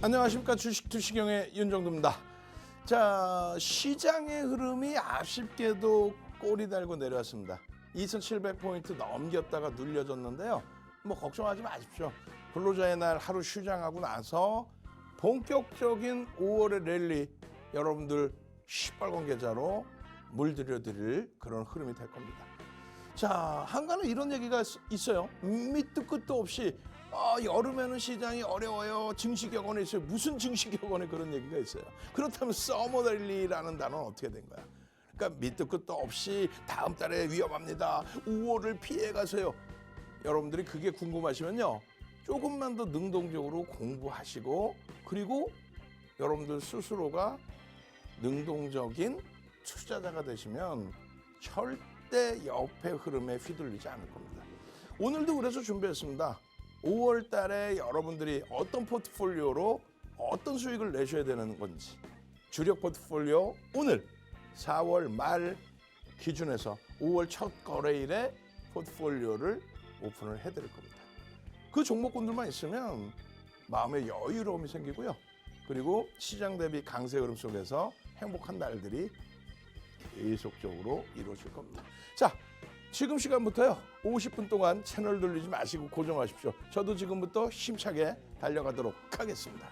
안녕하십니까. 주식투시경의 윤정두입니다. 자, 시장의 흐름이 아쉽게도 꼬리 달고 내려왔습니다. 2700포인트 넘겼다가 눌려졌는데요. 뭐 걱정하지 마십시오. 근로자의 날 하루 휴장하고 나서 본격적인 5월의 랠리 여러분들 시뻘건 계좌로 물들여 드릴 그런 흐름이 될 겁니다. 자, 한간은 이런 얘기가 있어요. 밑도 끝도 없이 여름에는 시장이 어려워요. 증시 격언에 있어요. 무슨 증시 격언에 그런 얘기가 있어요. 그렇다면 서머 랠리라는 단어는 어떻게 된 거야? 그러니까 밑도 끝도 없이 다음 달에 위험합니다. 5월을 피해 가세요. 여러분들이 그게 궁금하시면요. 조금만 더 능동적으로 공부하시고 그리고 여러분들 스스로가 능동적인 투자자가 되시면 절대 옆의 흐름에 휘둘리지 않을 겁니다. 오늘도 그래서 준비했습니다. 5월 달에 여러분들이 어떤 포트폴리오로 어떤 수익을 내셔야 되는 건지 주력 포트폴리오 오늘 4월 말 기준에서 5월 첫 거래일에 포트폴리오를 오픈을 해드릴 겁니다. 그 종목군들만 있으면 마음의 여유로움이 생기고요. 그리고 시장 대비 강세 흐름 속에서 행복한 날들이 계속적으로 이루어질 겁니다. 자, 지금 시간부터요 50분 동안 채널 돌리지 마시고 고정하십시오. 저도 지금부터 힘차게 달려가도록 하겠습니다.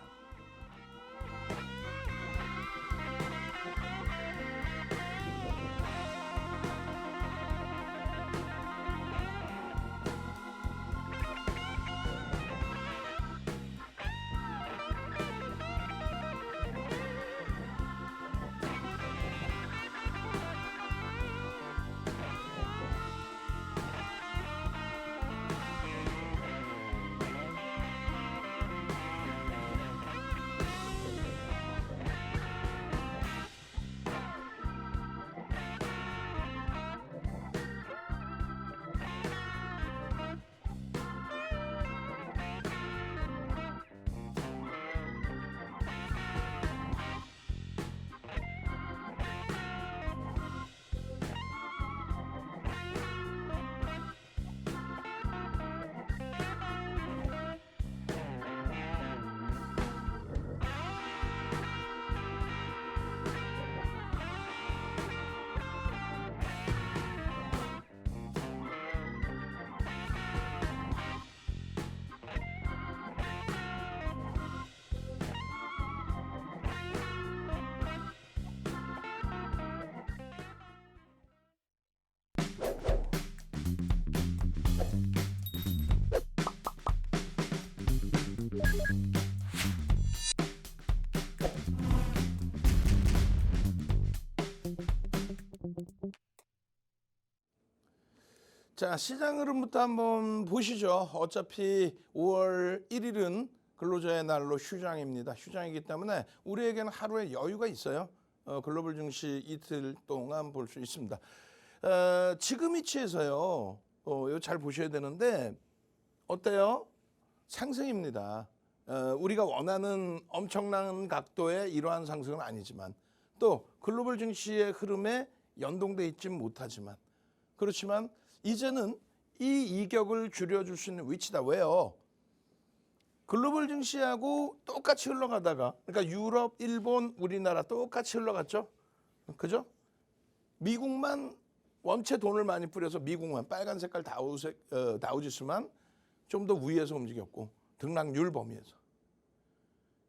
자, 시장 흐름부터 한번 보시죠. 어차피 5월 1일은 근로자의 날로 휴장입니다. 휴장이기 때문에 우리에게는 하루의 여유가 있어요. 글로벌 증시 이틀 동안 볼 수 있습니다. 지금 위치에서요. 이거 잘 보셔야 되는데 어때요? 상승입니다. 우리가 원하는 엄청난 각도의 이러한 상승은 아니지만 또 글로벌 증시의 흐름에 연동돼 있지 못하지만 그렇지만 이제는 이 이격을 줄여줄 수 있는 위치다. 왜요? 글로벌 증시하고 똑같이 흘러가다가 그러니까 유럽, 일본, 우리나라 똑같이 흘러갔죠. 그죠? 미국만 원체 돈을 많이 뿌려서 미국만 빨간 색깔 다우지수만 좀 더 위에서 움직였고 등락률 범위에서.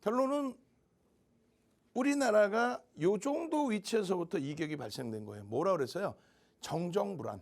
결론은 우리나라가 요 정도 위치에서부터 이격이 발생된 거예요. 뭐라 그랬어요? 정정불안.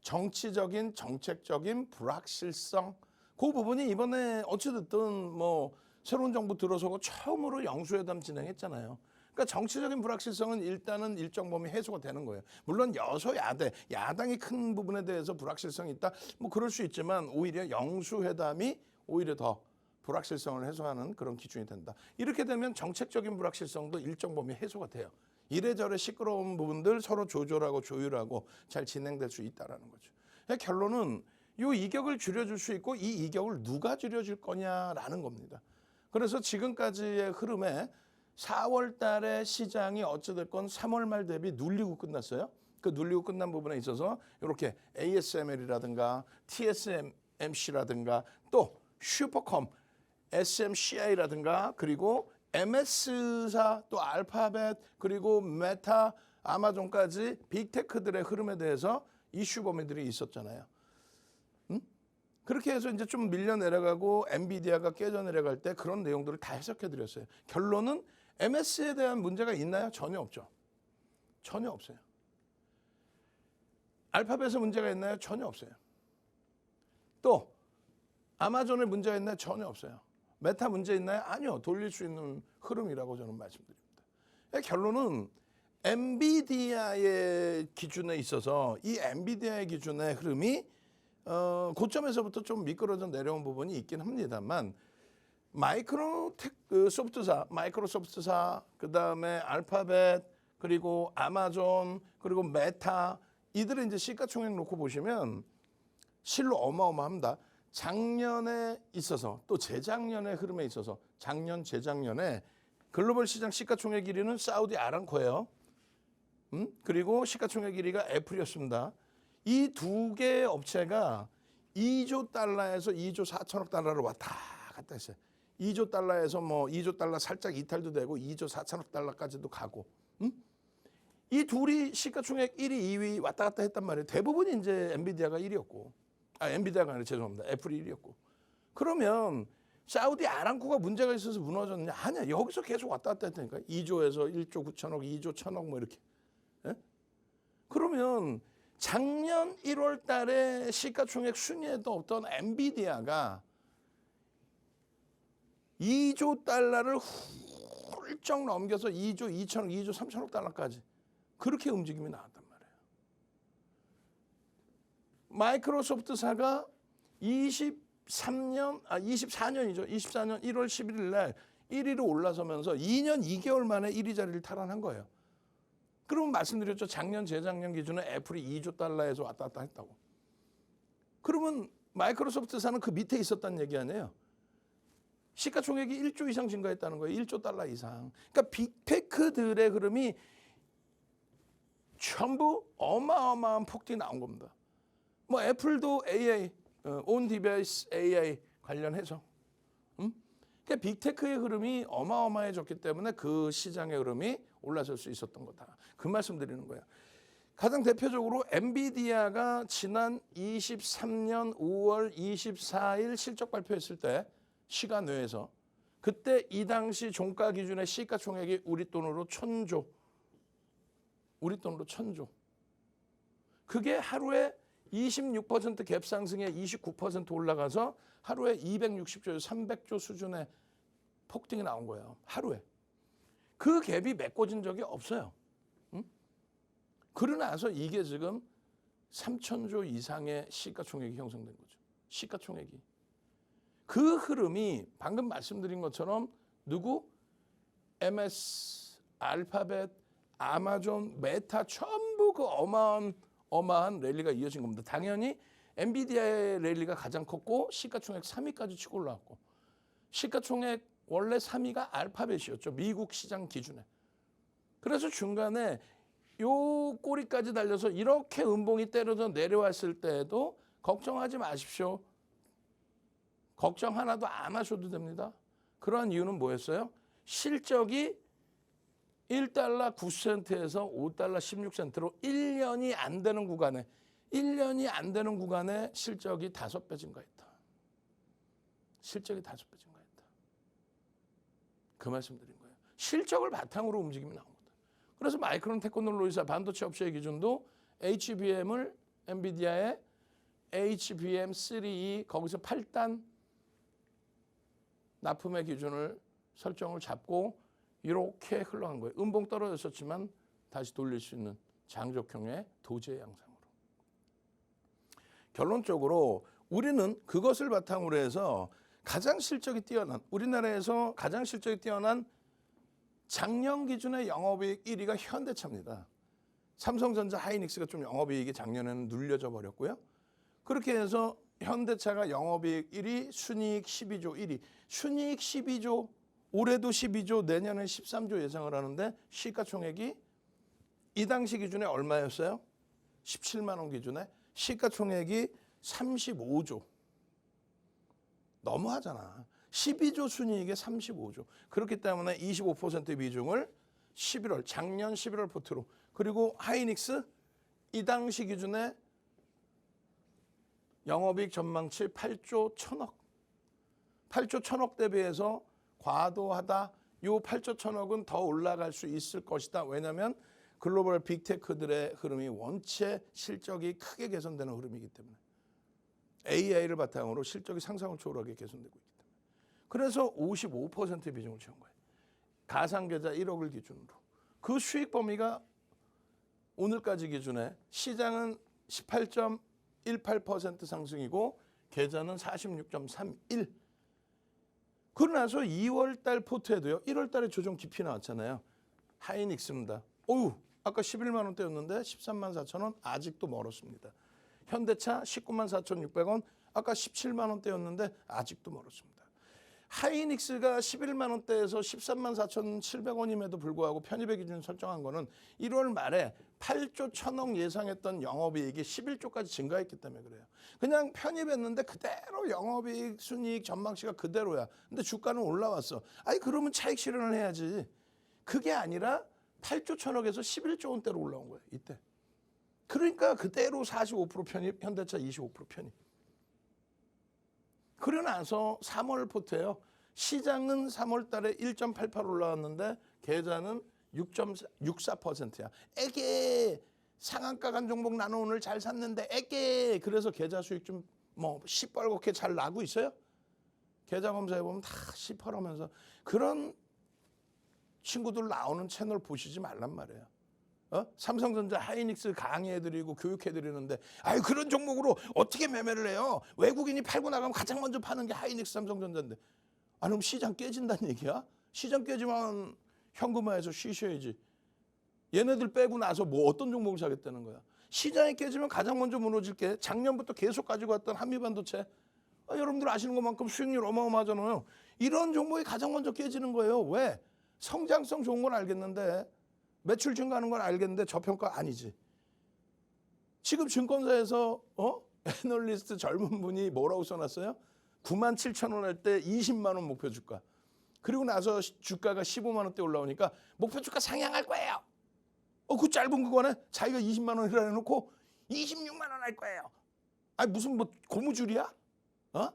정치적인 정책적인 불확실성 그 부분이 이번에 어찌됐든 뭐 새로운 정부 들어서고 처음으로 영수회담 진행했잖아요. 그러니까 정치적인 불확실성은 일단은 일정 범위 해소가 되는 거예요. 물론 여소야대 야당이 큰 부분에 대해서 불확실성이 있다 뭐 그럴 수 있지만 오히려 영수회담이 오히려 더 불확실성을 해소하는 그런 기준이 된다. 이렇게 되면 정책적인 불확실성도 일정 범위 해소가 돼요. 이래저래 시끄러운 부분들 서로 조절하고 조율하고 잘 진행될 수 있다는 거죠. 결론은 이 이격을 줄여줄 수 있고 이 이격을 누가 줄여줄 거냐라는 겁니다. 그래서 지금까지의 흐름에 4월 달에 시장이 어찌됐건 3월 말 대비 눌리고 끝났어요. 그 눌리고 끝난 부분에 있어서 이렇게 ASML이라든가 TSMC라든가 또 슈퍼컴 SMCI라든가 그리고 MS사 또 알파벳 그리고 메타 아마존까지 빅테크들의 흐름에 대해서 이슈 범위들이 있었잖아요. 그렇게 해서 이제 좀 밀려 내려가고 엔비디아가 깨져 내려갈 때 그런 내용들을 다 해석해 드렸어요. 결론은 MS에 대한 문제가 있나요? 전혀 없죠. 전혀 없어요. 알파벳에 문제가 있나요? 전혀 없어요. 또 아마존에 문제가 있나요? 전혀 없어요. 메타 문제 있나요? 아니요. 돌릴 수 있는 흐름이라고 저는 말씀드립니다. 결론은 엔비디아의 기준에 있어서 이 엔비디아의 기준의 흐름이 고점에서부터 좀 미끄러져 내려온 부분이 있긴 합니다만 마이크로소프트사, 그다음에 알파벳, 그리고 아마존, 그리고 메타 이들의 이제 시가총액 놓고 보시면 실로 어마어마합니다. 작년에 있어서 또 재작년의 흐름에 있어서 작년, 재작년에 글로벌 시장 시가총액 1위는 사우디 아람코예요. 그리고 시가총액 1위가 애플이었습니다. 이 두 개의 업체가 2조 달러에서 2조 4천억 달러로 왔다 갔다 했어요. 2조 달러에서 뭐 2조 달러 살짝 이탈도 되고 2조 4천억 달러까지도 가고. 이 둘이 시가총액 1위, 2위 왔다 갔다 했단 말이에요. 대부분이 이제 엔비디아가 1위였고. 엔비디아가 아니라 죄송합니다. 애플이 1위였고. 그러면 사우디 아람코가 문제가 있어서 무너졌느냐? 아니야. 여기서 계속 왔다 갔다 했다니까. 2조에서 1조 9천억, 2조 1천억 뭐 이렇게. 예? 그러면 작년 1월 달에 시가총액 순위에도 없던 엔비디아가 2조 달러를 훌쩍 넘겨서 2조 2천억, 2조 3천억 달러까지 그렇게 움직임이 나왔단 말이에요. 마이크로소프트사가 24년이죠. 24년 1월 11일 날 1위로 올라서면서 2년 2개월 만에 1위 자리를 탈환한 거예요. 그러면 말씀드렸죠. 작년, 재작년 기준에 애플이 2조 달러에서 왔다 갔다 했다고. 그러면 마이크로소프트사는 그 밑에 있었다는 얘기 아니에요. 시가총액이 1조 이상 증가했다는 거예요. 1조 달러 이상. 그러니까 빅테크들의 흐름이 전부 어마어마한 폭등이 나온 겁니다. 뭐 애플도 AI, 온 디바이스 AI 관련해서. 그러니까 빅테크의 흐름이 어마어마해졌기 때문에 그 시장의 흐름이 올라설 수 있었던 거다. 그 말씀 드리는 거예요. 가장 대표적으로 엔비디아가 지난 23년 5월 24일 실적 발표했을 때 시가 내에서 그때 이 당시 종가 기준의 시가총액이 우리 돈으로 1,000조. 그게 하루에 26% 갭 상승에 29% 올라가서 하루에 260조, 300조 수준의 폭등이 나온 거예요. 하루에. 그 갭이 메꿔진 적이 없어요. 그러나서 이게 지금 3,000조 이상의 시가총액이 형성된 거죠. 시가총액이. 그 흐름이 방금 말씀드린 것처럼 누구? MS, 알파벳, 아마존, 메타 전부 그 어마어마한 랠리가 이어진 겁니다. 당연히 엔비디아의 랠리가 가장 컸고 시가총액 3위까지 치고 올라왔고 시가총액 원래 3위가 알파벳이었죠. 미국 시장 기준에. 그래서 중간에 요 꼬리까지 달려서 이렇게 음봉이 때려서 내려왔을 때에도 걱정하지 마십시오. 걱정 하나도 안 하셔도 됩니다. 그러한 이유는 뭐였어요? 실적이 1달러 9센트에서 5달러 16센트로 1년이 안 되는 구간에 실적이 5배 증가했다. 실적이 5배 증가했다. 그 말씀 드린 거예요. 실적을 바탕으로 움직임이 나온 거다. 그래서 마이크론 테크놀로지사 반도체 업체의 기준도 HBM을 엔비디아의 HBM3E 거기서 8단 납품의 기준을 설정을 잡고 이렇게 흘러간 거예요. 음봉 떨어졌었지만 다시 돌릴 수 있는 장족형의 도제 양상으로. 결론적으로 우리는 그것을 바탕으로 해서 우리나라에서 가장 실적이 뛰어난 작년 기준의 영업이익 1위가 현대차입니다. 삼성전자, 하이닉스가 좀 영업이익이 작년에는 눌려져 버렸고요. 그렇게 해서 현대차가 영업이익 1위, 순이익 12조 1위. 순이익 12조, 올해도 12조, 내년에 13조 예상을 하는데 시가총액이 이 당시 기준에 얼마였어요? 17만 원 기준에 시가총액이 35조. 너무하잖아. 12조 순이익에 35조. 그렇기 때문에 25%의 비중을 11월 작년 11월 포트로 그리고 하이닉스 이 당시 기준에 영업이익 전망치 8조 1천억. 8조 1천억 대비해서 과도하다. 요 8조 1천억은 더 올라갈 수 있을 것이다. 왜냐하면 글로벌 빅테크들의 흐름이 원체 실적이 크게 개선되는 흐름이기 때문에 AI를 바탕으로 실적이 상상을 초월하게 개선되고 있기 때문에 그래서 55%의 비중을 채운 거예요. 가상계좌 1억을 기준으로. 그 수익 범위가 오늘까지 기준에 시장은 18.18% 상승이고 계좌는 46.31. 그러고 나서 2월 달 포트에도요. 1월 달에 조정 깊이 나왔잖아요. 하이닉스입니다. 어우, 아까 11만 원대였는데 13만 4천 원 아직도 멀었습니다. 현대차 19만 4,600원 아까 17만 원대였는데 아직도 멀었습니다. 하이닉스가 11만 원대에서 13만 4,700원임에도 불구하고 편입의 기준 설정한 거는 1월 말에 8조 1천억 예상했던 영업이익이 11조까지 증가했기 때문에 그래요. 그냥 편입했는데 그대로 영업이익, 순이익, 전망치가 그대로야. 근데 주가는 올라왔어. 아니 그러면 차익 실현을 해야지. 그게 아니라 8조 1천억에서 11조 원대로 올라온 거예요. 이때. 그러니까 그대로 45% 편입, 현대차 25% 편입. 그러고 나서 3월 포트예요. 시장은 3월 달에 1.88 올라왔는데 계좌는 6.64%야. 에게 상한가 간 종목 나는 오늘 잘 샀는데 에게 그래서 계좌 수익 좀 뭐 시뻘겋게 잘 나고 있어요? 계좌 검사해 보면 다 시퍼러면서 그런 친구들 나오는 채널 보시지 말란 말이에요. 삼성전자 하이닉스 강의해드리고 교육해드리는데 아유 그런 종목으로 어떻게 매매를 해요? 외국인이 팔고 나가면 가장 먼저 파는 게 하이닉스 삼성전자인데 아 그럼 시장 깨진다는 얘기야? 시장 깨지면 현금화해서 쉬셔야지. 얘네들 빼고 나서 뭐 어떤 종목을 사겠다는 거야? 시장이 깨지면 가장 먼저 무너질 게 작년부터 계속 가지고 왔던 한미반도체 여러분들 아시는 것만큼 수익률 어마어마하잖아요. 이런 종목이 가장 먼저 깨지는 거예요. 왜? 성장성 좋은 건 알겠는데 매출 증가하는 건 알겠는데 저평가 아니지. 지금 증권사에서 애널리스트 젊은 분이 뭐라고 써놨어요? 9만 7천 원 할 때 20만 원 목표 주가. 그리고 나서 주가가 15만 원대 올라오니까 목표 주가 상향할 거예요. 그 짧은 그거네. 자기가 20만 원이라 해놓고 26만 원 할 거예요. 아니 무슨 뭐 고무줄이야?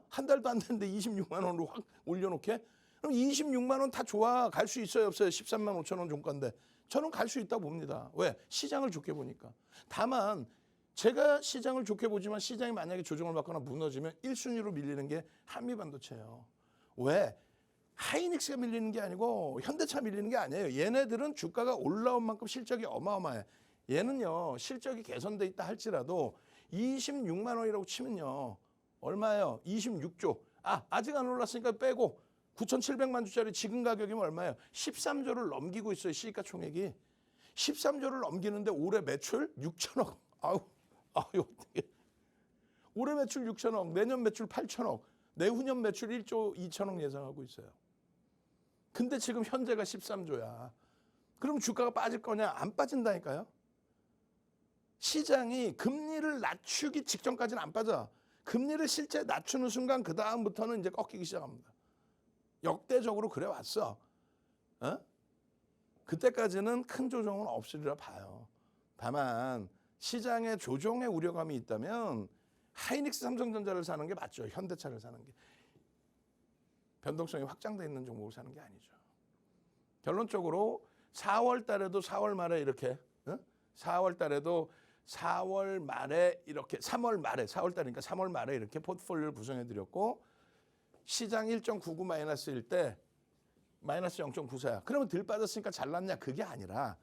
한 달도 안 됐는데 26만 원으로 확 올려놓게? 그럼 26만 원 다 좋아. 갈 수 있어요 없어요? 13만 5천 원 종가인데. 저는 갈 수 있다고 봅니다. 왜? 시장을 좋게 보니까. 다만 제가 시장을 좋게 보지만 시장이 만약에 조정을 받거나 무너지면 1순위로 밀리는 게 한미반도체예요. 왜? 하이닉스가 밀리는 게 아니고 현대차 밀리는 게 아니에요. 얘네들은 주가가 올라온 만큼 실적이 어마어마해. 얘는요. 실적이 개선돼 있다 할지라도 26만 원이라고 치면요. 얼마예요? 26조. 아직 안 올랐으니까 빼고 9,700만 주짜리 지금 가격이면 얼마예요? 13조를 넘기고 있어요. 시가총액이. 13조를 넘기는데 올해 매출 6천억. 아유 어떻게. 올해 매출 6천억, 내년 매출 8천억, 내후년 매출 1조 2천억 예상하고 있어요. 근데 지금 현재가 13조야. 그럼 주가가 빠질 거냐? 안 빠진다니까요. 시장이 금리를 낮추기 직전까지는 안 빠져. 금리를 실제 낮추는 순간 그 다음부터는 이제 꺾이기 시작합니다. 역대적으로 그래 왔어. 그때까지는 큰 조정은 없으리라 봐요. 다만 시장에 조정의 우려감이 있다면 하이닉스 삼성전자를 사는 게 맞죠. 현대차를 사는 게. 변동성이 확장돼 있는 종목을 사는 게 아니죠. 결론적으로 4월 달에도 4월 말에 이렇게 4월 달에도 4월 말에 이렇게 3월 말에 4월 달이니까 3월 말에 이렇게 포트폴리오를 구성해 드렸고 시장 1.99 마이너스일 때 마이너스 0.94야. 그러면 덜 빠졌으니까 잘났냐? 그게 아니라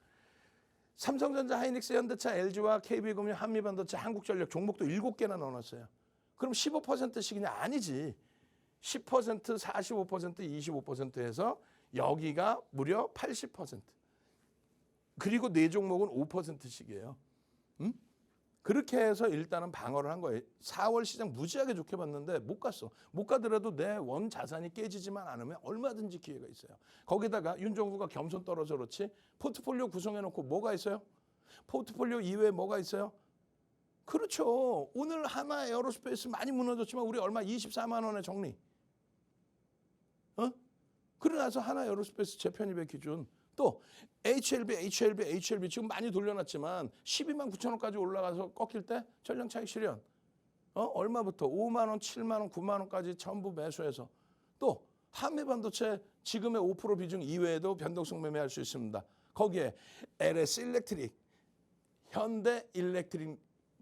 삼성전자, 하이닉스, 현대차, LG와 KB금융, 한미반도체, 한국전력 종목도 7개나 넣어놨어요. 그럼 15%씩이냐? 아니지. 10%, 45%, 25%에서 여기가 무려 80%. 그리고 네 종목은 5%씩이에요. 그렇게 해서 일단은 방어를 한 거예요. 4월 시장 무지하게 좋게 봤는데 못 갔어. 못 가더라도 내 원 자산이 깨지지만 않으면 얼마든지 기회가 있어요. 거기다가 윤정부가 겸손 떨어져 그렇지 포트폴리오 구성해놓고 뭐가 있어요? 포트폴리오 이외에 뭐가 있어요? 그렇죠. 오늘 하나 에어로스페이스 많이 무너졌지만 우리 얼마 24만 원에 정리. 그러고 나서 하나 에어로스페이스 재편입의 기준 또 HLB 지금 많이 돌려놨지만 12만 9천 원까지 올라가서 꺾일 때 전량 차익 실현 얼마부터 5만 원, 7만 원, 9만 원까지 전부 매수해서 또 한미반도체 지금의 5% 비중 이외에도 변동성 매매할 수 있습니다. 거기에 LS 일렉트릭, 현대 일렉트릭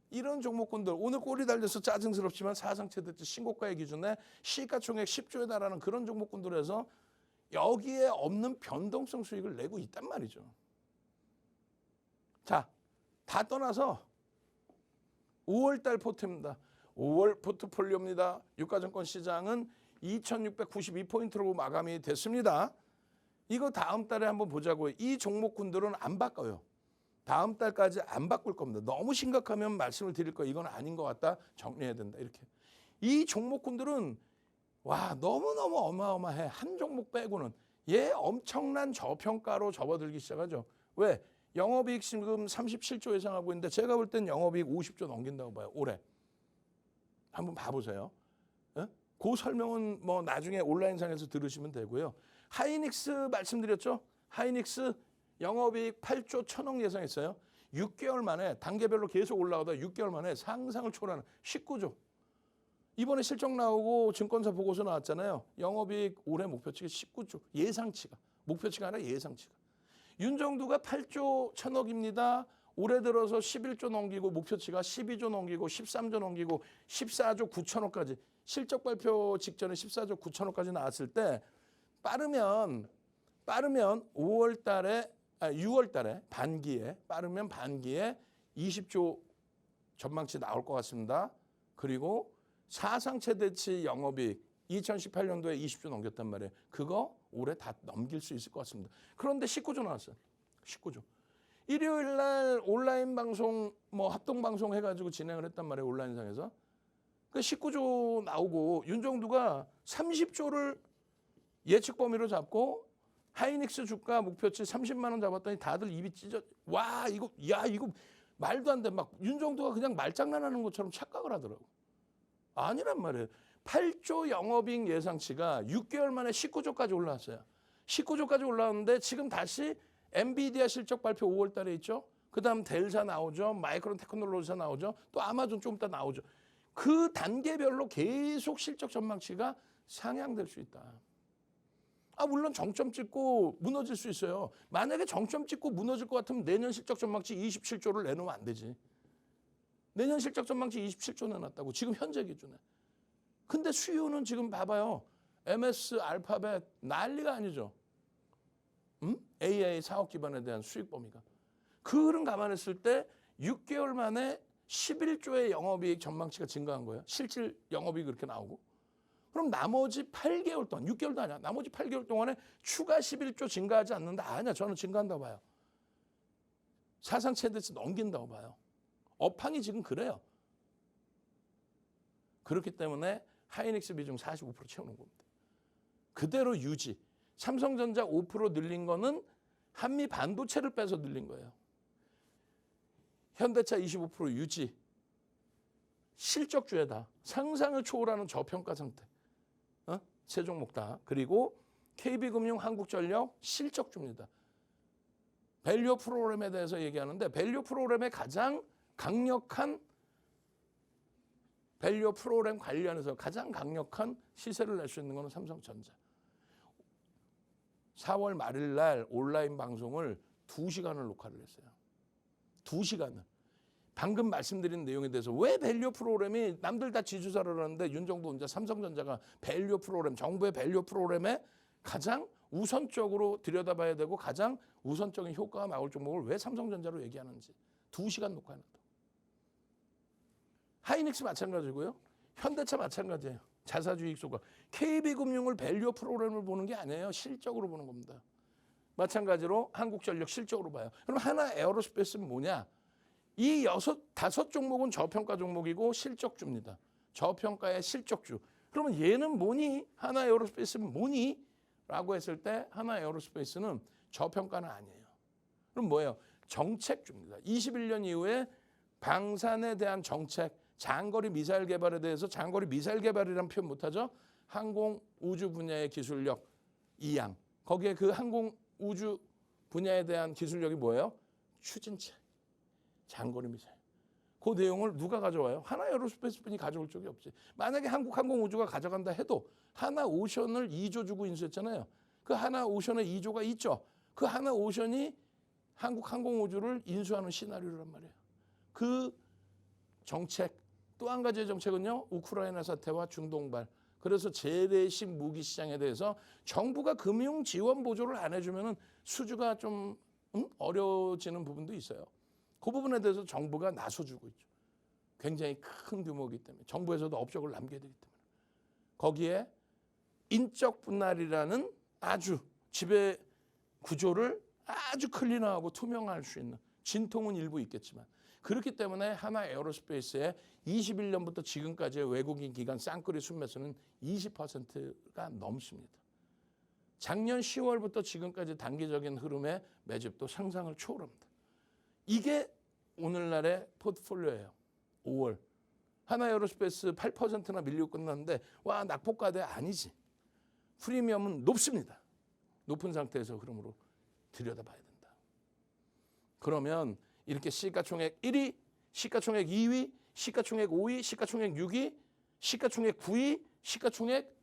이런 종목군들 오늘 꼬리 달려서 짜증스럽지만 사상 최대치 신고가의 기준에 시가총액 10조에 달하는 그런 종목군들에서 여기에 없는 변동성 수익을 내고 있단 말이죠. 자, 다 떠나서 5월달 포트입니다. 5월 포트폴리오입니다. 유가증권 시장은 2692포인트로 마감이 됐습니다. 이거 다음 달에 한번 보자고요. 이 종목군들은 안 바꿔요. 다음 달까지 안 바꿀 겁니다. 너무 심각하면 말씀을 드릴 거예요. 이건 아닌 것 같다. 정리해야 된다. 이렇게. 이 종목군들은 와 너무너무 어마어마해. 한 종목 빼고는 얘 엄청난 저평가로 접어들기 시작하죠. 왜? 영업이익 지금 37조 예상하고 있는데 제가 볼 땐 영업이익 50조 넘긴다고 봐요. 올해. 한번 봐보세요. 그 설명은 뭐 나중에 온라인상에서 들으시면 되고요. 하이닉스 말씀드렸죠. 하이닉스 영업이익 8조 1천억 예상했어요. 6개월 만에 단계별로 계속 올라가다 6개월 만에 상상을 초월하는 19조. 이번에 실적 나오고 증권사 보고서 나왔잖아요. 영업이익 올해 목표치가 19조. 예상치가. 목표치가 아니라 예상치가. 윤정두가 8조 1천억입니다. 올해 들어서 11조 넘기고 목표치가 12조 넘기고 13조 넘기고 14조 9천억까지 실적 발표 직전에 14조 9천억까지 나왔을 때 빠르면 6월 달에 빠르면 반기에 20조 전망치 나올 것 같습니다. 그리고 사상 최대치 영업이익 2018년도에 20조 넘겼단 말이에요. 그거 올해 다 넘길 수 있을 것 같습니다. 그런데 19조 나왔어요. 19조. 일요일 날 온라인 방송 합동 방송 해가지고 진행을 했단 말이에요. 온라인상에서. 그 19조 나오고 윤정두가 30조를 예측 범위로 잡고 하이닉스 주가 목표치 30만 원 잡았더니 다들 입이 찢어. 와 이거 말도 안 돼. 막 윤정두가 그냥 말장난하는 것처럼 착각을 하더라고. 아니란 말이에요. 8조 영업이익 예상치가 6개월 만에 19조까지 올라왔어요. 19조까지 올라왔는데 지금 다시 엔비디아 실적 발표 5월 달에 있죠. 그다음 델사 나오죠. 마이크론 테크놀로지사 나오죠. 또 아마존 좀 이따 나오죠. 그 단계별로 계속 실적 전망치가 상향될 수 있다. 물론 정점 찍고 무너질 수 있어요. 만약에 정점 찍고 무너질 것 같으면 내년 실적 전망치 27조를 내놓으면 안 되지. 내년 실적 전망치 27조 내놨다고 지금 현재 기준에. 근데 수요는 지금 봐봐요. MS, 알파벳 난리가 아니죠. AI 사업 기반에 대한 수익 범위가. 그 흐름 감안했을 때 6개월 만에 11조의 영업이익 전망치가 증가한 거예요. 실질 영업이익 그렇게 나오고. 그럼 나머지 8개월 동안, 6개월도 아니야. 나머지 8개월 동안에 추가 11조 증가하지 않는다. 아니야. 저는 증가한다고 봐요. 사상 최대치 넘긴다고 봐요. 업황이 지금 그래요. 그렇기 때문에 하이닉스 비중 45% 채우는 겁니다. 그대로 유지. 삼성전자 5% 늘린 거는 한미 반도체를 빼서 늘린 거예요. 현대차 25% 유지. 실적주에다 상상을 초월하는 저평가 상태. 세 종목 다. 그리고 KB금융, 한국전력 실적주입니다. 밸류 프로그램에 대해서 얘기하는데 밸류 프로그램의 가장 강력한 밸류 프로그램 관련해서 가장 강력한 시세를 낼 수 있는 것은 삼성전자. 4월 말일 날 온라인 방송을 2시간을 녹화를 했어요. 2시간을. 방금 말씀드린 내용에 대해서 왜 밸류 프로그램이 남들 다 지주사를 하는데 윤정두 혼자 삼성전자가 밸류 프로그램, 정부의 밸류 프로그램에 가장 우선적으로 들여다봐야 되고 가장 우선적인 효과가 나올 종목을 왜 삼성전자로 얘기하는지 2시간 녹화해놨다. 하이닉스 마찬가지고요. 현대차 마찬가지예요. 자사주익소가. KB금융을 밸류 프로그램을 보는 게 아니에요. 실적으로 보는 겁니다. 마찬가지로 한국전력 실적으로 봐요. 그럼 하나 에어로스페이스는 뭐냐? 이 5 종목은 저평가 종목이고 실적주입니다. 저평가의 실적주. 그러면 얘는 뭐니? 하나 에어로스페이스는 뭐니? 라고 했을 때 하나 에어로스페이스는 저평가는 아니에요. 그럼 뭐예요? 정책주입니다. 21년 이후에 방산에 대한 정책, 장거리 미사일 개발에 대해서 장거리 미사일 개발이라는 표현 못하죠? 항공 우주 분야의 기술력 2양. 거기에 그 항공 우주 분야에 대한 기술력이 뭐예요? 추진체, 장거리 미사일. 그 내용을 누가 가져와요? 하나에어로스페이스뿐이 가져올 적이 없지. 만약에 한국 항공우주가 가져간다 해도 하나오션을 2조 주고 인수했잖아요. 그 하나오션에 2조가 있죠. 그 하나오션이 한국 항공우주를 인수하는 시나리오란 말이에요. 그 정책, 또 한 가지의 정책은요. 우크라이나 사태와 중동발. 그래서 재래식 무기 시장에 대해서 정부가 금융 지원 보조를 안 해주면 수주가 좀 어려워지는 부분도 있어요. 그 부분에 대해서 정부가 나서주고 있죠. 굉장히 큰 규모이기 때문에 정부에서도 업적을 남겨야 되기 때문에 거기에 인적 분할이라는 아주 지배 구조를 아주 클린하고 투명할 수 있는 진통은 일부 있겠지만 그렇기 때문에 하나 에어로스페이스의 21년부터 지금까지의 외국인 기관 쌍끌이 순매수는 20%가 넘습니다. 작년 10월부터 지금까지 단기적인 흐름의 매집도 상상을 초월합니다. 이게 오늘날의 포트폴리오예요. 5월. 하나에어로스페이스 8%나 밀리고 끝났는데 와 낙폭과대 아니지. 프리미엄은 높습니다. 높은 상태에서 흐름으로 들여다봐야 된다. 그러면 이렇게 시가총액 1위, 시가총액 2위, 시가총액 5위, 시가총액 6위, 시가총액 9위, 시가총액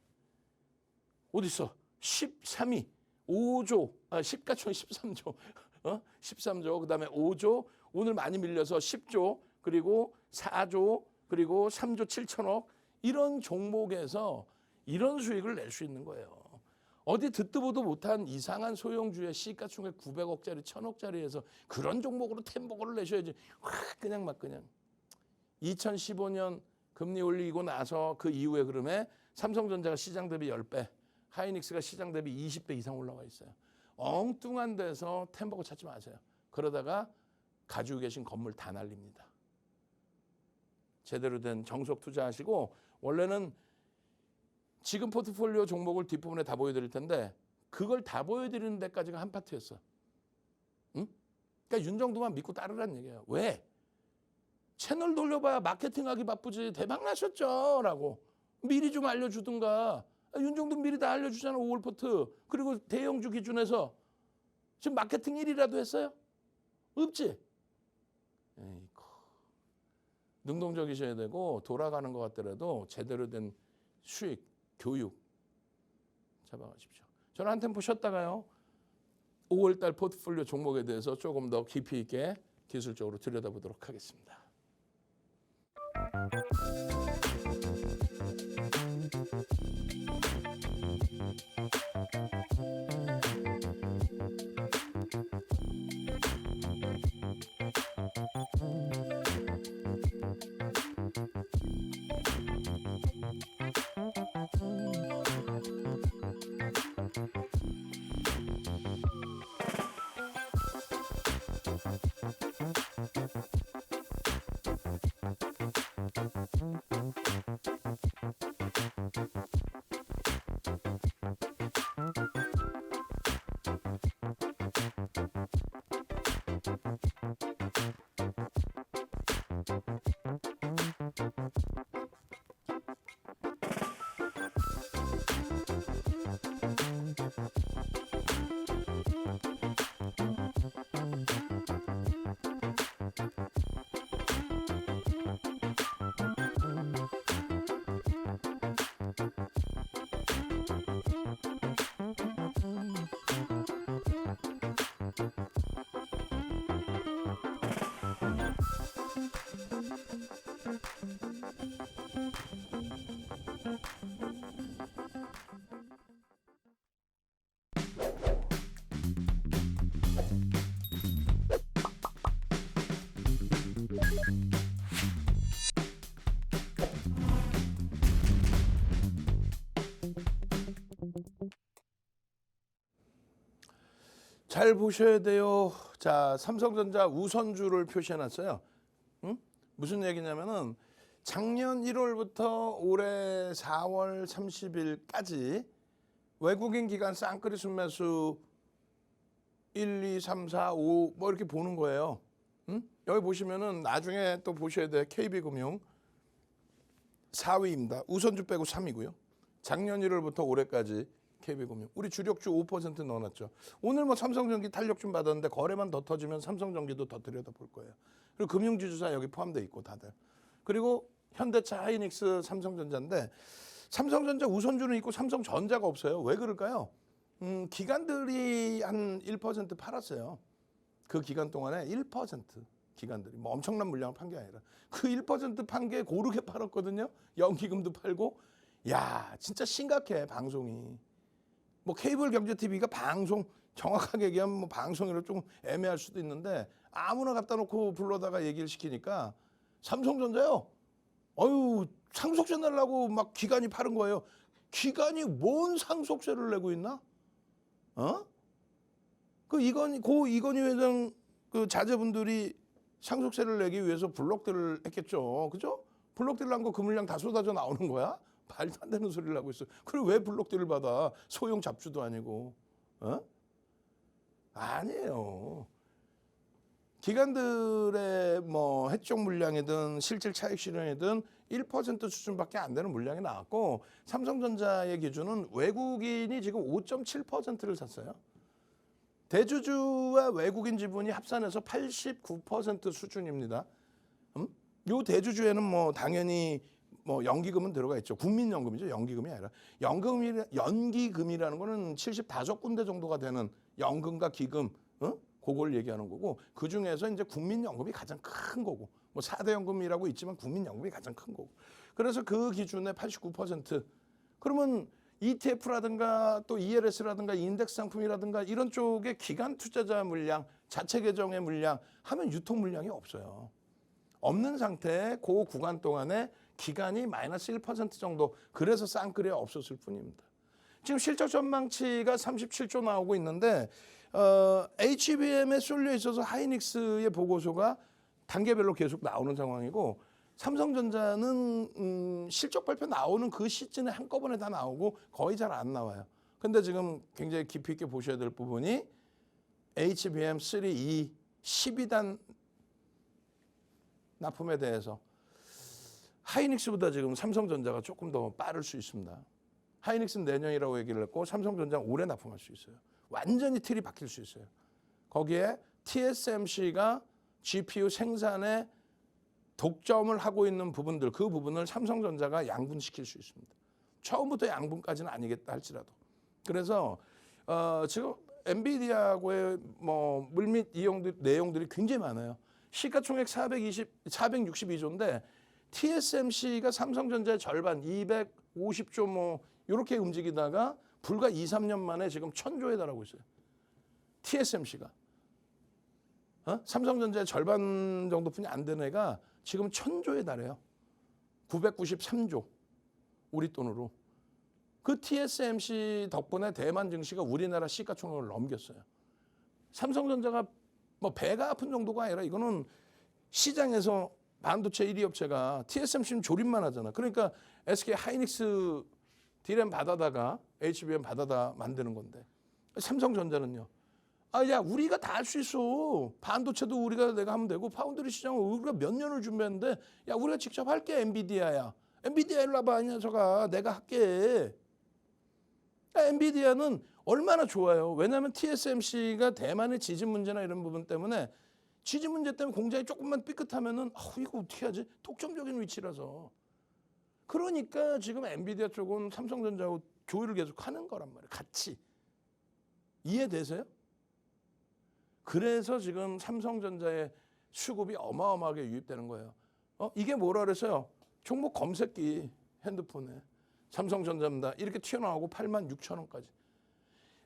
어디 있어? 13위, 5조, 시가총액 13조, 13조, 그다음에 5조, 오늘 많이 밀려서 10조, 그리고 4조, 그리고 3조 7천억 이런 종목에서 이런 수익을 낼 수 있는 거예요. 어디 듣도 보도 못한 이상한 소형주의 시가총액 900억짜리, 1000억짜리에서 그런 종목으로 템보고를 내셔야지. 그냥 막 그냥. 2015년 금리 올리고 나서 그 이후의 흐름에 삼성전자가 시장 대비 10배, 하이닉스가 시장 대비 20배 이상 올라와 있어요. 엉뚱한 데서 템보고 찾지 마세요. 그러다가 가지고 계신 건물 다 날립니다. 제대로 된 정석 투자하시고 원래는 지금 포트폴리오 종목을 뒷부분에 다 보여드릴 텐데 그걸 다 보여드리는 데까지가 한 파트였어. 응? 그러니까 윤정도만 믿고 따르라는 얘기예요. 왜? 채널 돌려봐야 마케팅하기 바쁘지 대박 나셨죠? 라고 미리 좀 알려주든가. 윤정도 미리 다 알려주잖아. 5월 포트. 그리고 대형주 기준에서 지금 마케팅 1이라도 했어요? 없지? 에이구. 능동적이셔야 되고 돌아가는 것 같더라도 제대로 된 수익, 교육 잡아가십시오. 저는 한 템포 쉬었다가요. 5월달 포트폴리오 종목에 대해서 조금 더 깊이 있게 기술적으로 들여다보도록 하겠습니다. 잘 보셔야 돼요. 자, 삼성전자 우선주를 표시해놨어요. 응? 무슨 얘기냐면은 작년 1월부터 올해 4월 30일까지 외국인 기관 쌍끌이 순매수 1, 2, 3, 4, 5 뭐 이렇게 보는 거예요. 응? 여기 보시면은 나중에 또 보셔야 돼. KB금융 4위입니다. 우선주 빼고 3위고요. 작년 1월부터 올해까지 KB금융 우리 주력주 5% 넣어놨죠. 오늘 뭐 삼성전기 탄력 좀 받았는데 거래만 더 터지면 삼성전기도 더 들여다볼 거예요. 그리고 금융지주사 여기 포함돼 있고 다들. 그리고 현대차, 하이닉스, 삼성전자인데 삼성전자 우선주는 있고 삼성전자가 없어요. 왜 그럴까요? 기관들이 한 1% 팔았어요. 그 기간 동안에 1% 기관들이 뭐 엄청난 물량을 판 게 아니라 그 1% 판 게 고르게 팔았거든요. 연기금도 팔고. 야, 진짜 심각해 방송이. 뭐 케이블 경제 TV가 방송 정확하게 얘기하면 뭐 방송이라 좀 애매할 수도 있는데 아무나 갖다 놓고 불러다가 얘기를 시키니까 삼성전자요. 어유 상속세 내려고 막 기관이 파는 거예요. 기관이 뭔 상속세를 내고 있나? 어? 고 이건희 회장 그 자제분들이 상속세를 내기 위해서 블록들을 했겠죠. 그죠? 블록들을 한 거 그 물량 다 쏟아져 나오는 거야? 말도 안 되는 소리를 하고 있어. 그리고 왜 블록들을 받아? 소형 잡주도 아니고. 어? 아니에요. 기관들의 뭐 해적 물량이든 실질 차익 실현이든 1% 수준밖에 안 되는 물량이 나왔고 삼성전자의 기준은 외국인이 지금 5.7%를 샀어요. 대주주와 외국인 지분이 합산해서 89% 수준입니다. 요 대주주에는 뭐 당연히 뭐 연기금은 들어가 있죠. 국민연금이죠. 연기금이 아니라. 연기금이라는 거는 75군데 정도가 되는 연금과 기금, 그걸 얘기하는 거고 그 중에서 이제 국민연금이 가장 큰 거고 뭐 4대 연금이라고 있지만 국민연금이 가장 큰 거고. 그래서 그 기준에 89%. 그러면 ETF라든가 또 ELS라든가 인덱스 상품이라든가 이런 쪽에 기관 투자자 물량, 자체 계정의 물량 하면 유통 물량이 없어요. 없는 상태에 그 구간 동안에 기간이 마이너스 1% 정도 그래서 쌍끌이 없었을 뿐입니다. 지금 실적 전망치가 37조 나오고 있는데 HBM에 쏠려 있어서 하이닉스의 보고서가 단계별로 계속 나오는 상황이고 삼성전자는 실적 발표 나오는 그 시즌에 한꺼번에 다 나오고 거의 잘 안 나와요. 근데 지금 굉장히 깊이 있게 보셔야 될 부분이 HBM 3E 12단 납품에 대해서 하이닉스보다 지금 삼성전자가 조금 더 빠를 수 있습니다. 하이닉스는 내년이라고 얘기를 했고 삼성전자는 올해 납품할 수 있어요. 완전히 틀이 바뀔 수 있어요. 거기에 TSMC가 GPU 생산에 독점을 하고 있는 부분들 그 부분을 삼성전자가 양분시킬 수 있습니다. 처음부터 양분까지는 아니겠다 할지라도. 그래서 지금 엔비디아하고의 뭐 물밑 내용들이 굉장히 많아요. 시가총액 462조인데 TSMC가 삼성전자의 절반 250조 뭐 이렇게 움직이다가 불과 2, 3년 만에 지금 1000조에 달하고 있어요. TSMC가. 삼성전자의 절반 정도뿐이 안 되는 애가 지금 1000조에 달해요. 993조 우리 돈으로. 그 TSMC 덕분에 대만 증시가 우리나라 시가총액을 넘겼어요. 삼성전자가 뭐 배가 아픈 정도가 아니라 이거는 시장에서 반도체 1위 업체가 TSMC는 조립만 하잖아. 그러니까 SK 하이닉스 D램 받아다가 HBM 받아다 만드는 건데 삼성전자는요. 야 우리가 다 할 수 있어. 반도체도 내가 하면 되고 파운드리 시장은 우리가 몇 년을 준비했는데 야 우리가 직접 할게 엔비디아야. 엔비디아 일로 와봐 이 녀석아 내가 할게. 엔비디아는 얼마나 좋아요. 왜냐하면 TSMC가 대만의 지진 문제나 이런 부분 때문에 지진 문제 때문에 공장이 조금만 삐끗하면은 이거 어떻게 하지? 독점적인 위치라서. 그러니까 지금 엔비디아 쪽은 삼성전자하고 조율을 계속 하는 거란 말이에요. 같이. 이해되세요? 그래서 지금 삼성전자의 수급이 어마어마하게 유입되는 거예요. 이게 뭐라 그랬어요? 종목 검색기 핸드폰에. 삼성전자입니다. 이렇게 튀어나오고 86,000원까지.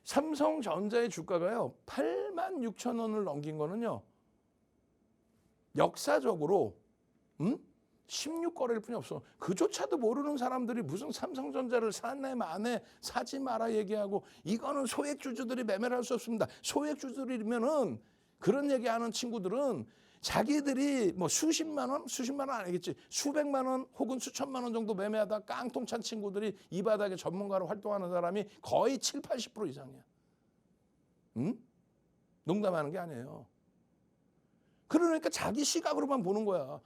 삼성전자의 주가가요. 86,000원을 넘긴 거는요. 역사적으로 16거래일 뿐이 없어. 그조차도 모르는 사람들이 무슨 삼성전자를 사네 마네 사지 마라 얘기하고 이거는 소액주주들이 매매를 할 수 없습니다. 소액주주들이면은 그런 얘기하는 친구들은 자기들이 뭐 수십만 원 아니겠지. 수백만 원 혹은 수천만 원 정도 매매하다 깡통 찬 친구들이 이 바닥에 전문가로 활동하는 사람이 거의 7, 80% 이상이야. 농담하는 게 아니에요. 그러니까 자기 시각으로만 보는 거야.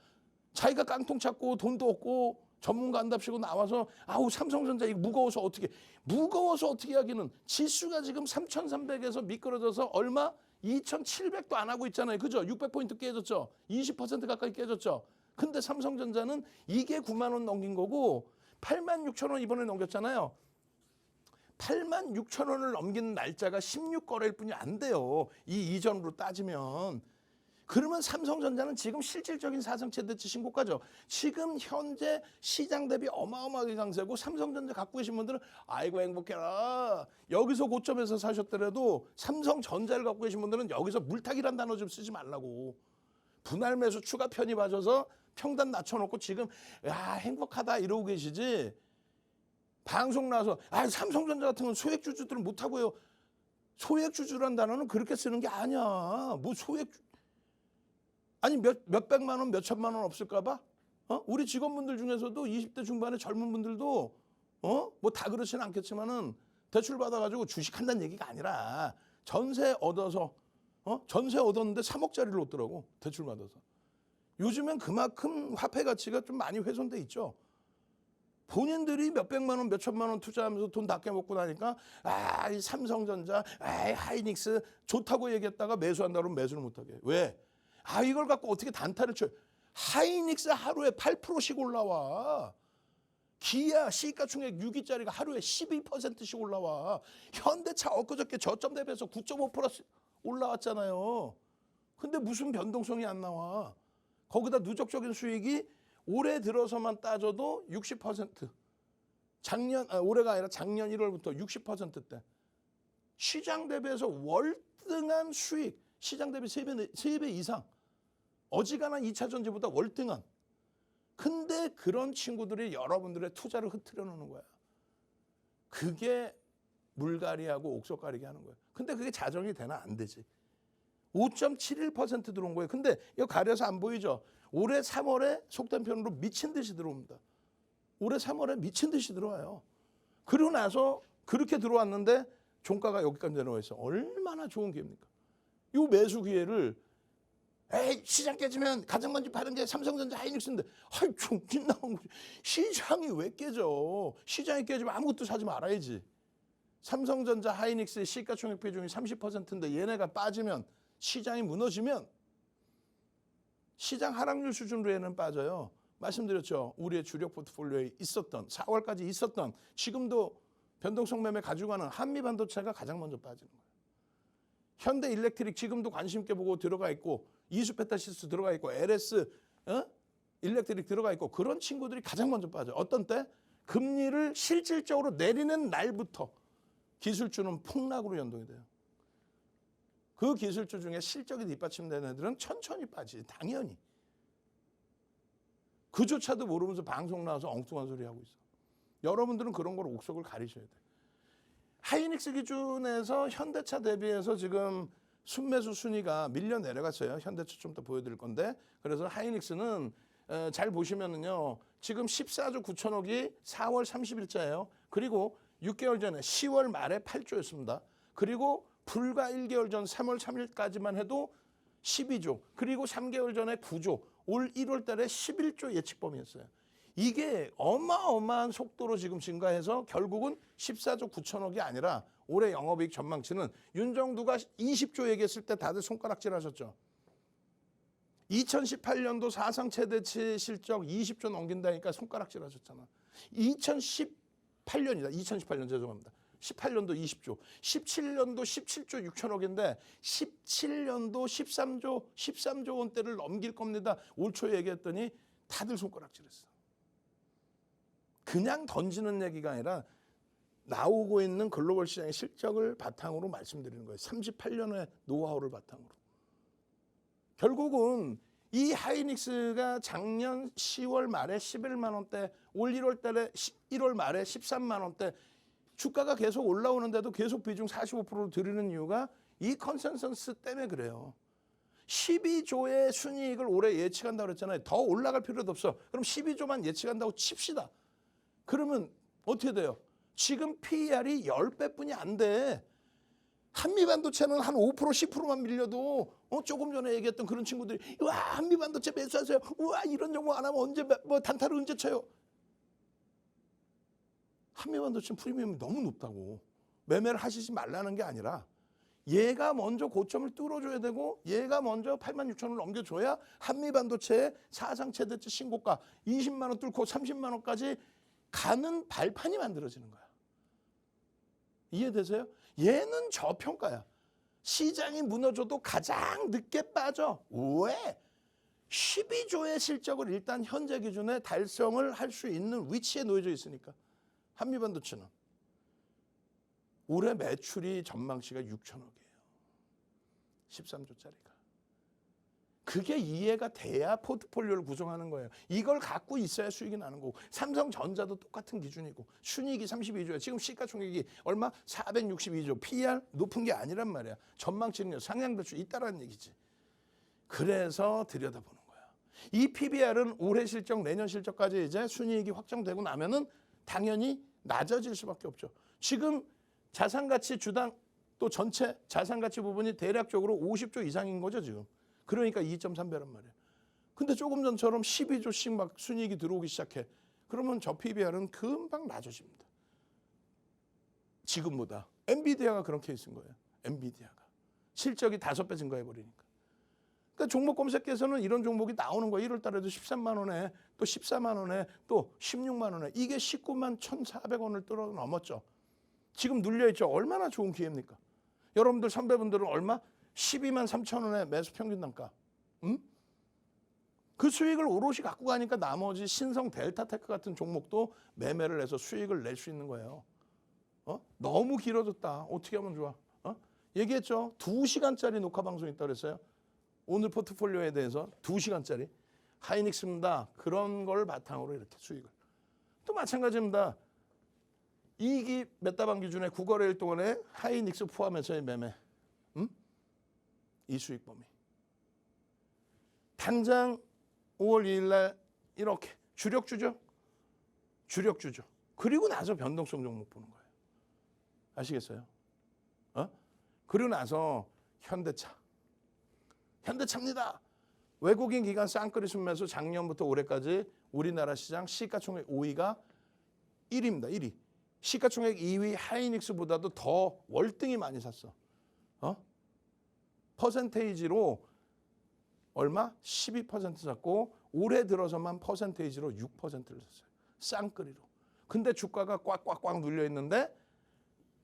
자기가 깡통 찾고 돈도 없고 전문가한답시고 나와서 아우 삼성전자 이거 무거워서 어떻게 하기는 지수가 지금 3,300에서 미끄러져서 얼마? 2,700도 안 하고 있잖아요. 그죠? 600포인트 깨졌죠. 20% 가까이 깨졌죠. 근데 삼성전자는 이게 9만 원 넘긴 거고 8만 6천 원 이번에 넘겼잖아요. 8만 6천 원을 넘기는 날짜가 16거래일 뿐이 안 돼요. 이 이전으로 따지면. 그러면 삼성전자는 지금 실질적인 사상 최대치 신고가죠. 지금 현재 시장 대비 어마어마하게 강세고 삼성전자 갖고 계신 분들은 아이고 행복해라. 여기서 고점에서 사셨더라도 삼성전자를 갖고 계신 분들은 여기서 물타기란 단어 좀 쓰지 말라고. 분할 매수 추가 편입하셔서 평단 낮춰놓고 지금 야 행복하다 이러고 계시지. 방송 나와서 삼성전자 같은 건 소액주주들은 못하고요. 소액주주란 단어는 그렇게 쓰는 게 아니야. 뭐 소액주 아니 몇백만 원, 몇천만 원 없을까 봐? 우리 직원분들 중에서도 20대 중반의 젊은 분들도 뭐 다 그렇지는 않겠지만은 대출 받아가지고 주식한다는 얘기가 아니라 전세 얻어서 전세 얻었는데 3억짜리를 얻더라고. 대출 받아서. 요즘엔 그만큼 화폐 가치가 좀 많이 훼손돼 있죠. 본인들이 몇백만 원, 몇천만 원 투자하면서 돈 다 깨먹고 나니까 이 삼성전자, 하이닉스 좋다고 얘기했다가 매수한다 그러면 매수를 못하게. 왜? 이걸 갖고 어떻게 단타를 쳐요? 하이닉스 하루에 8%씩 올라와. 기아 시가총액 6위짜리가 하루에 12%씩 올라와. 현대차 엊그저께 저점 대비해서 9.5% 올라왔잖아요. 근데 무슨 변동성이 안 나와. 거기다 누적적인 수익이 올해 들어서만 따져도 60%. 올해가 아니라 작년 1월부터 60%대. 시장 대비해서 월등한 수익. 시장 대비 3배 이상. 어지간한 2차 전지보다 월등한. 근데 그런 친구들이 여러분들의 투자를 흐트려 놓는 거야. 그게 물갈이하고 옥석가리기 하는 거야. 근데 그게 자정이 되나 안 되지. 5.71% 들어온 거예요. 근데 이거 가려서 안 보이죠? 올해 3월에 속된 편으로 미친 듯이 들어옵니다. 올해 3월에 미친 듯이 들어와요. 그러고 나서 그렇게 들어왔는데 종가가 여기까지 내려와 있어. 얼마나 좋은 기회입니까? 이 매수 기회를 시장 깨지면 가장 먼저 파는 게 삼성전자 하이닉스인데 종진 나온 거지. 시장이 왜 깨져? 시장이 깨지면 아무것도 사지 말아야지. 삼성전자 하이닉스의 시가총액 비중이 30%인데 얘네가 빠지면 시장이 무너지면 시장 하락률 수준으로 얘는 빠져요. 말씀드렸죠. 우리의 주력 포트폴리오에 있었던 4월까지 있었던 지금도 변동성 매매 가지고 가는 한미반도체가 가장 먼저 빠지는 거예요. 현대일렉트릭 지금도 관심 있게 보고 들어가 있고 이수페타시스 들어가 있고 LS 일렉트릭 들어가 있고 그런 친구들이 가장 먼저 빠져요. 어떤 때? 금리를 실질적으로 내리는 날부터 기술주는 폭락으로 연동이 돼요. 그 기술주 중에 실적이 뒷받침되는 애들은 천천히 빠지지. 당연히. 그조차도 모르면서 방송 나와서 엉뚱한 소리 하고 있어. 여러분들은 그런 걸 옥석을 가리셔야 돼요. 하이닉스 기준에서 현대차 대비해서 지금 순매수 순위가 밀려 내려갔어요. 현대차 좀 더 보여드릴 건데. 그래서 하이닉스는 잘 보시면은요. 지금 14조 9천억이 4월 30일자예요. 그리고 6개월 전에 10월 말에 8조였습니다. 그리고 불과 1개월 전 3월 3일까지만 해도 12조. 그리고 3개월 전에 9조. 올 1월 달에 11조 예측 범위였어요. 이게 어마어마한 속도로 지금 증가해서 결국은 14조 9천억이 아니라 올해 영업이익 전망치는 윤정두가 20조 얘기했을 때 다들 손가락질 하셨죠. 2018년도 사상 최대치 실적 20조 넘긴다니까 손가락질 하셨잖아. 2018년이다. 2018년 죄송합니다. 18년도 20조, 17년도 17조 6천억인데 17년도 13조 원대를 넘길 겁니다. 올 초에 얘기했더니 다들 손가락질했어. 그냥 던지는 얘기가 아니라 나오고 있는 글로벌 시장의 실적을 바탕으로 말씀드리는 거예요. 38년의 노하우를 바탕으로. 결국은 이 하이닉스가 작년 10월 말에 11만 원대, 올 1월 달에 1월 말에 13만 원대 주가가 계속 올라오는데도 계속 비중 45%로 드리는 이유가 이 컨센서스 때문에 그래요. 12조의 순이익을 올해 예측한다고 그랬잖아요. 더 올라갈 필요도 없어. 그럼 12조만 예측한다고 칩시다. 그러면 어떻게 돼요? 지금 PER이 10배뿐이 안 돼. 한미반도체는 한 5% 10%만 밀려도 조금 전에 얘기했던 그런 친구들이 와 한미반도체 매수하세요. 우와 이런 정보 안 하면 언제 뭐 단타를 언제 쳐요. 한미반도체 프리미엄이 너무 높다고. 매매를 하시지 말라는 게 아니라 얘가 먼저 고점을 뚫어줘야 되고 얘가 먼저 86,000원을 넘겨줘야 한미반도체의 사상 최대치 신고가 20만 원 뚫고 30만 원까지 가는 발판이 만들어지는 거야. 이해되세요? 얘는 저평가야. 시장이 무너져도 가장 늦게 빠져. 왜? 12조의 실적을 일단 현재 기준에 달성을 할 수 있는 위치에 놓여져 있으니까. 한미반도체는 올해 매출이 전망치가 6천억이에요. 13조짜리가. 그게 이해가 돼야 포트폴리오를 구성하는 거예요. 이걸 갖고 있어야 수익이 나는 거고. 삼성전자도 똑같은 기준이고. 순이익이 32조야. 지금 시가총액이 얼마? 462조. PER 높은 게 아니란 말이야. 전망치는요. 상향될 수 있다라는 얘기지. 그래서 들여다보는 거야. 이 PBR은 올해 실적, 내년 실적까지 이제 순이익이 확정되고 나면은 당연히 낮아질 수밖에 없죠. 지금 자산가치 주당 또 전체 자산가치 부분이 대략적으로 50조 이상인 거죠, 지금. 그러니까 2.3배란 말이에요. 근데 조금 전처럼 12조씩 막 순이익이 들어오기 시작해. 그러면 저 PBR은 금방 낮아집니다. 지금보다. 엔비디아가 그런 케이스인 거예요. 엔비디아가. 실적이 5배 증가해버리니까. 그러니까 종목 검색에서는 이런 종목이 나오는 거예요. 1월 달에도 13만 원에 또 14만 원에 또 16만 원에 이게 19만 1,400원을 뚫어 넘었죠. 지금 눌려있죠. 얼마나 좋은 기회입니까? 여러분들 선배분들은 얼마? 12만 3천 원에 매수 평균 단가. 그 수익을 오롯이 갖고 가니까 나머지 신성 델타테크 같은 종목도 매매를 해서 수익을 낼 수 있는 거예요. 너무 길어졌다. 어떻게 하면 좋아? 얘기했죠. 2시간짜리 녹화 방송 있다고 그랬어요. 오늘 포트폴리오에 대해서 2시간짜리. 하이닉스입니다. 그런 걸 바탕으로 이렇게 수익을. 또 마찬가지입니다. 이익이 몇 달방 기준에 9거래일 동안에 하이닉스 포함해서의 매매. 이 수익 범위. 당장 5월 2일 날 이렇게 주력주죠. 주력주죠. 그리고 나서 변동성 종목 보는 거예요. 아시겠어요? 그리고 나서 현대차. 현대차입니다. 외국인 기관 쌍끌이 순매수 작년부터 올해까지 우리나라 시장 시가총액 5위가 1위입니다. 1위. 시가총액 2위 하이닉스보다도 더 월등히 많이 샀어. 퍼센테이지로 얼마? 12% 샀고 올해 들어서만 퍼센테이지로 6%를 샀어요. 쌍끌이로. 근데 주가가 꽉꽉꽉 눌려 있는데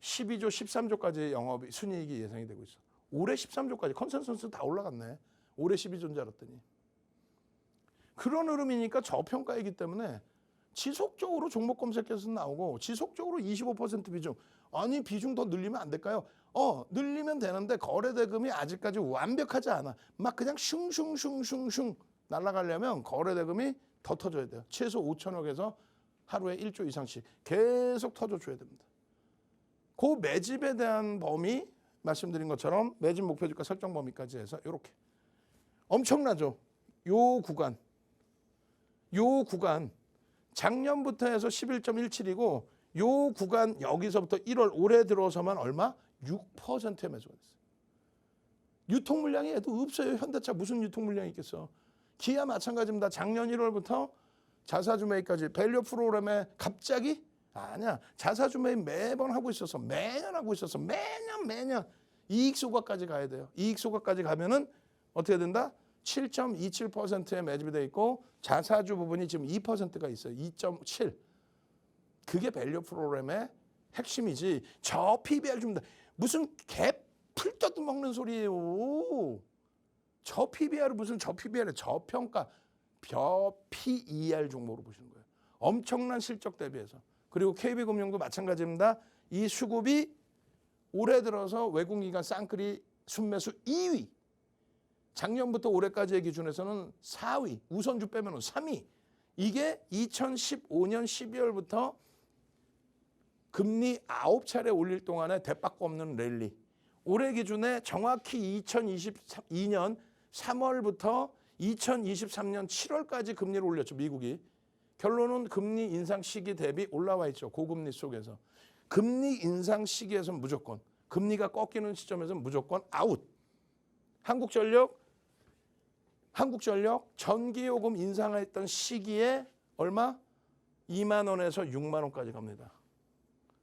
12조, 13조까지 영업이 순이익이 예상이 되고 있어. 올해 13조까지 컨센서스 다 올라갔네. 올해 12조인 줄 알았더니. 그런 흐름이니까 저평가이기 때문에 지속적으로 종목 검색해서 나오고 지속적으로 25% 비중. 아니 비중 더 늘리면 안 될까요? 늘리면 되는데 거래 대금이 아직까지 완벽하지 않아. 막 그냥 슝슝슝슝슝 날아가려면 거래 대금이 더 터져야 돼요. 최소 5천억에서 하루에 1조 이상씩 계속 터져줘야 됩니다. 그 매집에 대한 범위 말씀드린 것처럼 매집 목표 주가 설정 범위까지 해서 이렇게 엄청나죠. 요 구간 작년부터 해서 11.17이고 요 구간 여기서부터 1월 올해 들어서만 얼마? 6%의 매수가 됐어요. 유통 물량이 애도 없어요. 현대차 무슨 유통 물량이 있겠어. 기아 마찬가지입니다. 작년 1월부터 자사주 매입까지 밸류 프로그램에 갑자기 아니야. 자사주 매입 매번 하고 있었어. 매년 하고 있었어. 매년 이익 소각까지 가야 돼요. 이익 소각까지 가면은 어떻게 된다? 7.27%의 매집이 돼 있고 자사주 부분이 지금 2%가 있어요. 2.7. 그게 밸류 프로그램의 핵심이지. 저 PBR 줍니다. 무슨 개 풀 뜯어먹는 소리예요. 저 PBR은 무슨 저 PBR에 저평가 PER 종목으로 보시는 거예요. 엄청난 실적 대비해서. 그리고 KB금융도 마찬가지입니다. 이 수급이 올해 들어서 외국기관 쌍끌이 순매수 2위. 작년부터 올해까지의 기준에서는 4위. 우선주 빼면 3위. 이게 2015년 12월부터 금리 9차례 올릴 동안에 대박고 없는 랠리. 올해 기준에 정확히 2022년 3월부터 2023년 7월까지 금리를 올렸죠. 미국이. 결론은 금리 인상 시기 대비 올라와 있죠. 고금리 속에서. 금리 인상 시기에서는 무조건. 금리가 꺾이는 시점에서는 무조건 아웃. 한국전력 전기요금 인상했던 시기에 얼마? 2만 원에서 6만 원까지 갑니다.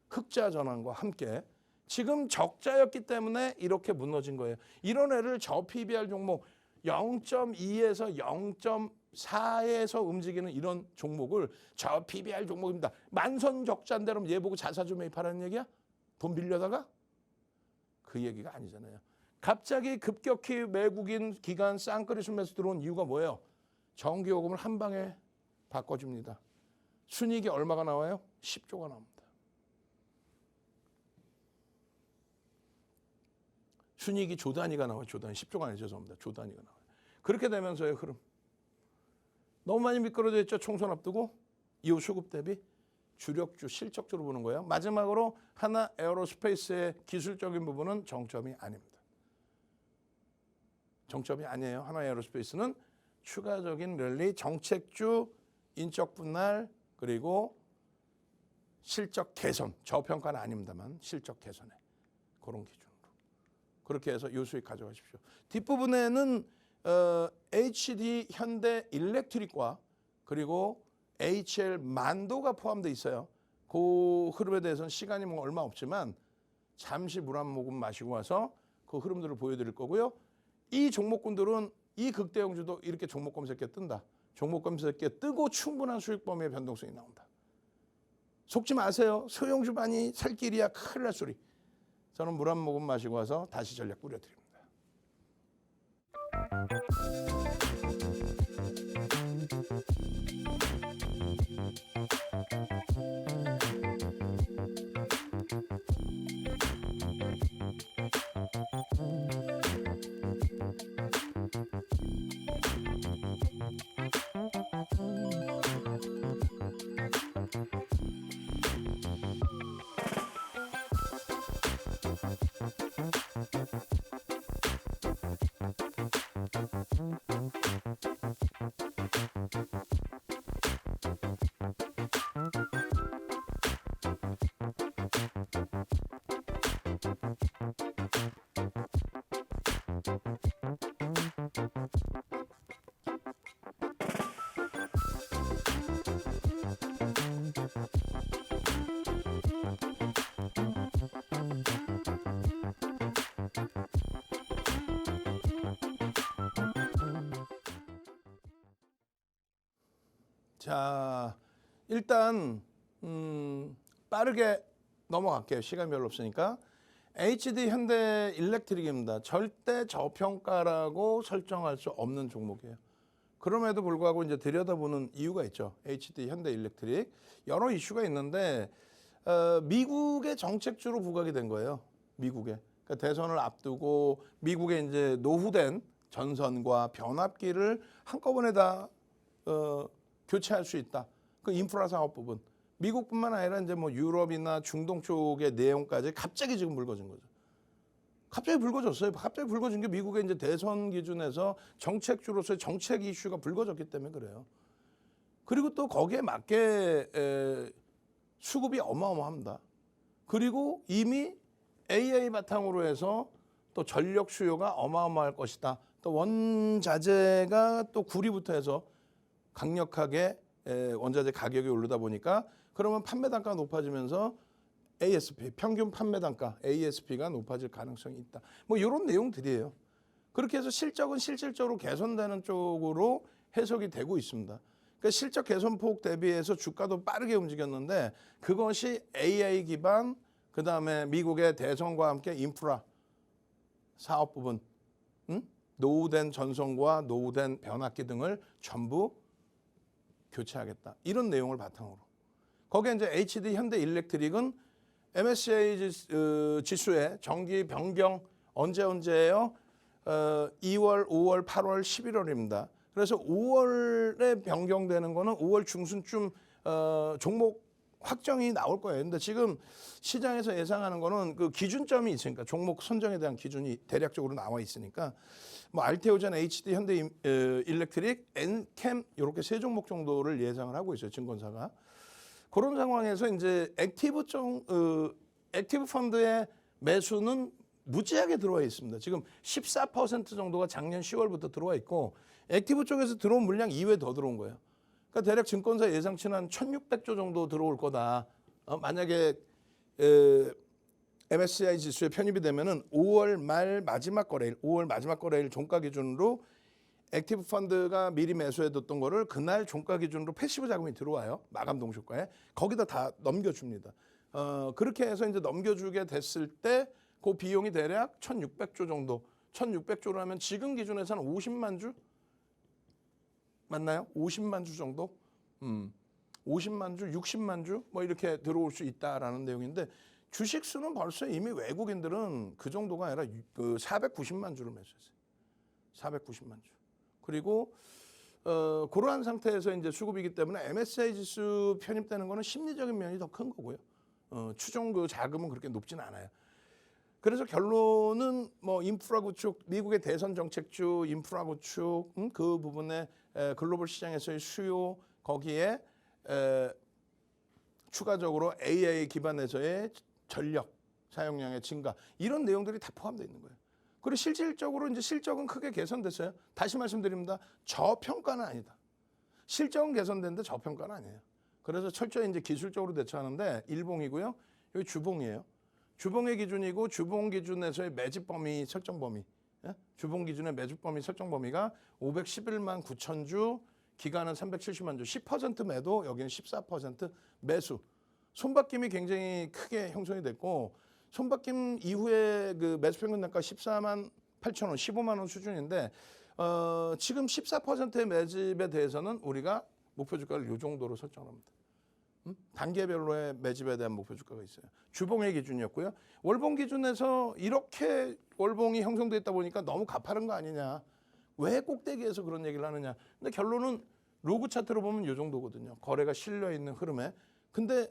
흑자 전환과 함께 지금 적자였기 때문에 이렇게 무너진 거예요. 이런 애를 저 PBR 종목 0.2에서 0.4에서 움직이는 이런 종목을 저 PBR 종목입니다. 만선 적자인데 그럼 얘 보고 자사주 매입하라는 얘기야? 돈 빌려다가? 그 얘기가 아니잖아요. 갑자기 급격히 외국인 기관 쌍끌이 순매수 들어온 이유가 뭐예요? 전기요금을 한 방에 바꿔줍니다. 순이익이 얼마가 나와요? 10조가 나옵니다. 순이익이 조 단위가 나와요. 조 단위. 10조가 아니죠. 죄송합니다. 조 단위가 나와요. 그렇게 되면서의 흐름. 너무 많이 미끄러져 있죠. 총선 앞두고. 이후 수급 대비 주력주, 실적주로 보는 거예요. 마지막으로 하나 에어로스페이스의 기술적인 부분은 정점이 아닙니다. 정점이 아니에요. 하나 에어로스페이스는 추가적인 랠리, 정책주, 인적 분할, 그리고 실적 개선. 저평가는 아닙니다만 실적 개선에 그런 기준으로. 그렇게 해서 요 수익 가져가십시오. 뒷부분에는 HD 현대 일렉트릭과 그리고 HL 만도가 포함되어 있어요. 그 흐름에 대해서는 시간이 뭐 얼마 없지만 잠시 물 한 모금 마시고 와서 그 흐름들을 보여드릴 거고요. 이 종목군들은 이 극대형주도 이렇게 종목 검색기에 뜬다. 종목 검색기에 뜨고 충분한 수익 범위의 변동성이 나온다. 속지 마세요. 소형주 많이 살 길이야. 큰일 날 소리. 저는 물 한 모금 마시고 와서 다시 전략 뿌려드립니다. 자, 일단 빠르게 넘어갈게요. 시간이 별로 없으니까. HD 현대 일렉트릭입니다. 절대 저평가라고 설정할 수 없는 종목이에요. 그럼에도 불구하고 이제 들여다보는 이유가 있죠. HD 현대 일렉트릭. 여러 이슈가 있는데 미국의 정책주로 부각이 된 거예요. 미국에. 그러니까 대선을 앞두고 미국의 이제 노후된 전선과 변압기를 한꺼번에 다 교체할 수 있다. 그 인프라 사업 부분. 미국뿐만 아니라 이제 뭐 유럽이나 중동 쪽의 내용까지 갑자기 지금 붉어진 거죠. 갑자기 붉어졌어요. 갑자기 붉어진 게 미국의 이제 대선 기준에서 정책주로서의 정책 이슈가 붉어졌기 때문에 그래요. 그리고 또 거기에 맞게 수급이 어마어마합니다. 그리고 이미 AI 바탕으로 해서 또 전력 수요가 어마어마할 것이다. 또 원자재가 또 구리부터 해서 강력하게 원자재 가격이 오르다 보니까 그러면 판매 단가가 높아지면서 ASP, 평균 판매 단가, ASP가 높아질 가능성이 있다. 뭐 이런 내용들이에요. 그렇게 해서 실적은 실질적으로 개선되는 쪽으로 해석이 되고 있습니다. 그러니까 실적 개선폭 대비해서 주가도 빠르게 움직였는데 그것이 AI 기반, 그다음에 미국의 대선과 함께 인프라 사업 부분, 노후된 전선과 노후된 변압기 등을 전부 교체하겠다. 이런 내용을 바탕으로. 거기에 이제 HD 현대 일렉트릭은 MSCI 지수의 정기 변경 언제예요? 2월, 5월, 8월, 11월입니다. 그래서 5월에 변경되는 거는 5월 중순쯤 종목 확정이 나올 거예요. 근데 지금 시장에서 예상하는 거는 그 기준점이 있으니까 종목 선정에 대한 기준이 대략적으로 나와 있으니까 뭐 알테오젠, HD 현대 일렉트릭, 엔캠 이렇게 세 종목 정도를 예상을 하고 있어요. 증권사가. 그런 상황에서 이제 액티브 펀드의 매수는 무지하게 들어와 있습니다. 지금 14% 정도가 작년 10월부터 들어와 있고 액티브 쪽에서 들어온 물량 이외에 더 들어온 거예요. 그러니까 대략 증권사 예상치는 한 1,600조 정도 들어올 거다. 만약에 MSCI 지수에 편입이 되면은 5월 말 마지막 거래일, 5월 마지막 거래일 종가 기준으로 액티브 펀드가 미리 매수해뒀던 거를 그날 종가 기준으로 패시브 자금이 들어와요. 마감 동시효과에. 거기다 다 넘겨줍니다. 그렇게 해서 이제 넘겨주게 됐을 때 그 비용이 대략 1,600조 정도. 1,600조로 하면 지금 기준에서는 50만 주? 맞나요? 50만 주 정도? 50만 주, 60만 주? 뭐 이렇게 들어올 수 있다라는 내용인데 주식 수는 벌써 이미 외국인들은 그 정도가 아니라 490만 주를 매수했어요. 490만 주. 그리고 그러한 상태에서 이제 수급이기 때문에 MSCI 지수 편입되는 거는 심리적인 면이 더 큰 거고요. 추정 그 자금은 그렇게 높진 않아요. 그래서 결론은 뭐 인프라 구축, 미국의 대선 정책주 인프라 구축, 그 부분에 글로벌 시장에서의 수요, 거기에 추가적으로 AI 기반에서의 전력 사용량의 증가, 이런 내용들이 다 포함되어 있는 거예요. 그리고 실질적으로 이제 실적은 크게 개선됐어요. 다시 말씀드립니다. 저평가는 아니다. 실적은 개선됐는데 저평가는 아니에요. 그래서 철저히 이제 기술적으로 대처하는데 일봉이고요. 여기 주봉이에요. 주봉의 기준이고 주봉 기준에서의 매집 범위 설정 범위. 주봉 기준의 매집 범위 설정 범위가 511만 9천 주, 기간은 370만 주, 10% 매도, 여기는 14% 매수. 손바뀜이 굉장히 크게 형성이 됐고 손바뀜 이후에 그 매수 평균 단가 14만 8천 원, 15만 원 수준인데 지금 14%의 매집에 대해서는 우리가 목표 주가를 이 정도로 설정합니다. 단계별로의 매집에 대한 목표 주가가 있어요. 주봉의 기준이었고요. 월봉 기준에서 이렇게 월봉이 형성돼 있다 보니까 너무 가파른 거 아니냐. 왜 꼭대기에서 그런 얘기를 하느냐. 근데 결론은 로그 차트로 보면 이 정도거든요. 거래가 실려 있는 흐름에. 근데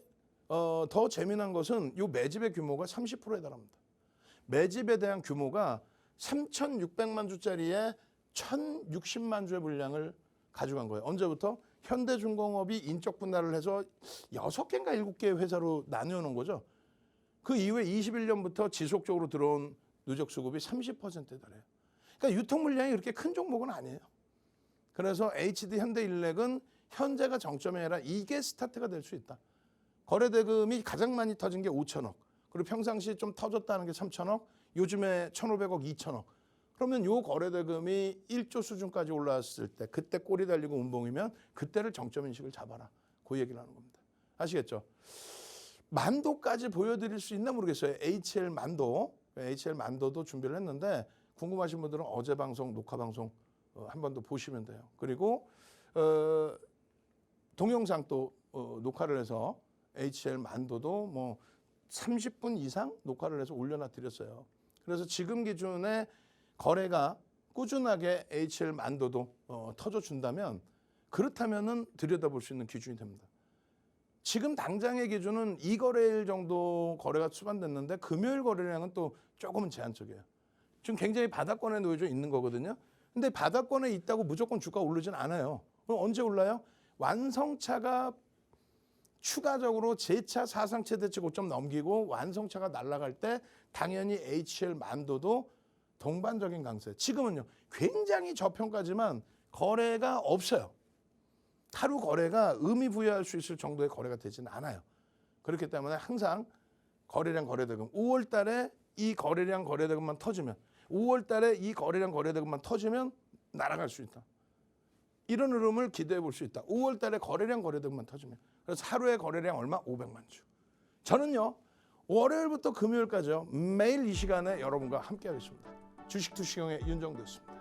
더 재미난 것은 이 매집의 규모가 30%에 달합니다. 매집에 대한 규모가 3,600만 주짜리에 1,060만 주의 물량을 가져간 거예요. 언제부터? 현대중공업이 인적 분할을 해서 6개인가 7개의 회사로 나누어 놓은 거죠. 그 이후에 21년부터 지속적으로 들어온 누적 수급이 30%에 달해요. 그러니까 유통 물량이 그렇게 큰 종목은 아니에요. 그래서 HD 현대일렉은 현재가 정점이 아니라 이게 스타트가 될 수 있다. 거래 대금이 가장 많이 터진 게 5천억. 그리고 평상시에 좀 터졌다는 게 3천억. 요즘에 1,500억, 2천억. 그러면 요 거래 대금이 1조 수준까지 올라왔을 때 그때 꼬리 달리고 운봉이면 그때를 정점 인식을 잡아라. 그 얘기를 하는 겁니다. 아시겠죠? 만도까지 보여드릴 수 있나 모르겠어요. HL 만도도 준비를 했는데 궁금하신 분들은 어제 방송, 녹화 방송 한 번 더 보시면 돼요. 그리고 동영상 또 녹화를 해서 HL 만도도 뭐 30분 이상 녹화를 해서 올려놔 드렸어요. 그래서 지금 기준에 거래가 꾸준하게 HL 만도도 터져준다면 그렇다면은 들여다볼 수 있는 기준이 됩니다. 지금 당장의 기준은 2거래일 정도 거래가 수반됐는데 금요일 거래량은 또 조금은 제한적이에요. 지금 굉장히 바닥권에 놓여져 있는 거거든요. 근데 바닥권에 있다고 무조건 주가 오르진 않아요. 그럼 언제 올라요? 완성차가 추가적으로 재차 4상 최대치 고점 넘기고 완성차가 날아갈 때 당연히 HL 만도도 동반적인 강세. 지금은요. 굉장히 저평가지만 거래가 없어요. 하루 거래가 의미 부여할 수 있을 정도의 거래가 되지는 않아요. 그렇기 때문에 항상 거래량 거래대금 5월 달에 이 거래량 거래대금만 터지면 5월 달에 이 거래량 거래대금만 터지면 날아갈 수 있다. 이런 흐름을 기대해 볼 수 있다. 5월 달에 거래량 거래대금만 터지면. 그래서 하루에 거래량 얼마? 500만 주. 저는요. 월요일부터 금요일까지요. 매일 이 시간에 여러분과 함께 하겠습니다. 주식 투시경의 윤정도였습니다.